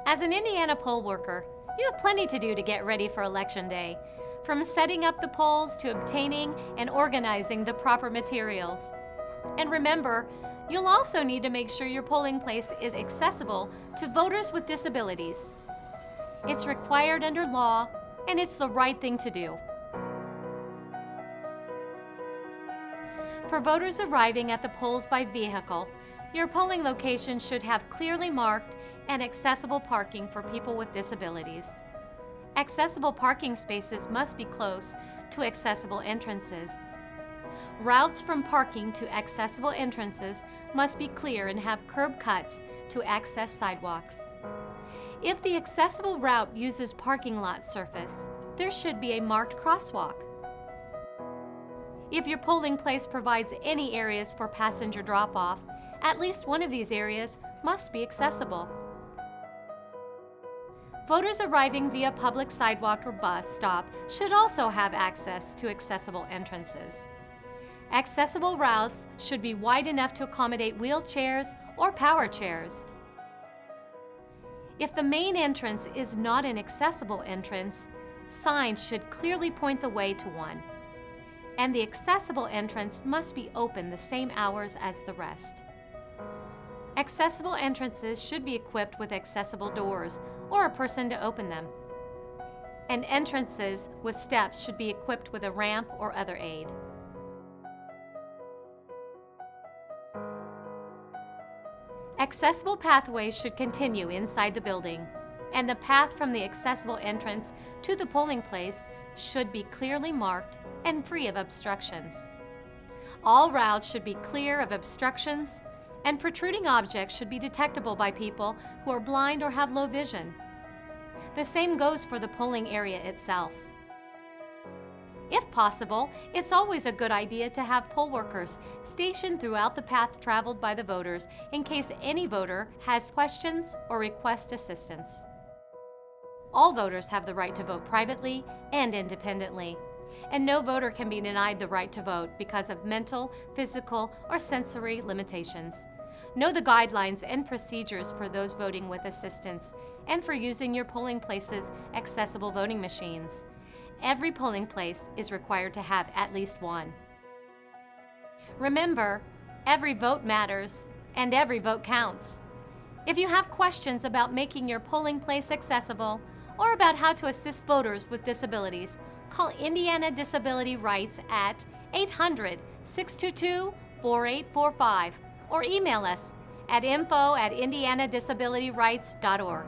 As an Indiana poll worker, you have plenty to do to get ready for Election Day, from setting up the polls to obtaining and organizing the proper materials. And remember, you'll also need to make sure your polling place is accessible to voters with disabilities. It's required under law, and it's the right thing to do. For voters arriving at the polls by vehicle, your polling location should have clearly marked and accessible parking for people with disabilities. Accessible parking spaces must be close to accessible entrances. Routes from parking to accessible entrances must be clear and have curb cuts to access sidewalks. If the accessible route uses parking lot surface, there should be a marked crosswalk. If your polling place provides any areas for passenger drop-off, at least one of these areas must be accessible. Voters arriving via public sidewalk or bus stop should also have access to accessible entrances. Accessible routes should be wide enough to accommodate wheelchairs or power chairs. If the main entrance is not an accessible entrance, signs should clearly point the way to one. And the accessible entrance must be open the same hours as the rest. Accessible entrances should be equipped with accessible doors or a person to open them. And entrances with steps should be equipped with a ramp or other aid. Accessible pathways should continue inside the building, and the path from the accessible entrance to the polling place should be clearly marked and free of obstructions. All routes should be clear of obstructions, and protruding objects should be detectable by people who are blind or have low vision. The same goes for the polling area itself. If possible, it's always a good idea to have poll workers stationed throughout the path traveled by the voters in case any voter has questions or requests assistance. All voters have the right to vote privately and independently, and no voter can be denied the right to vote because of mental, physical, or sensory limitations. Know the guidelines and procedures for those voting with assistance and for using your polling place's accessible voting machines. Every polling place is required to have at least one. Remember, every vote matters and every vote counts. If you have questions about making your polling place accessible or about how to assist voters with disabilities, call Indiana Disability Rights at 800-622-4845 or email us at info@indianadisabilityrights.org.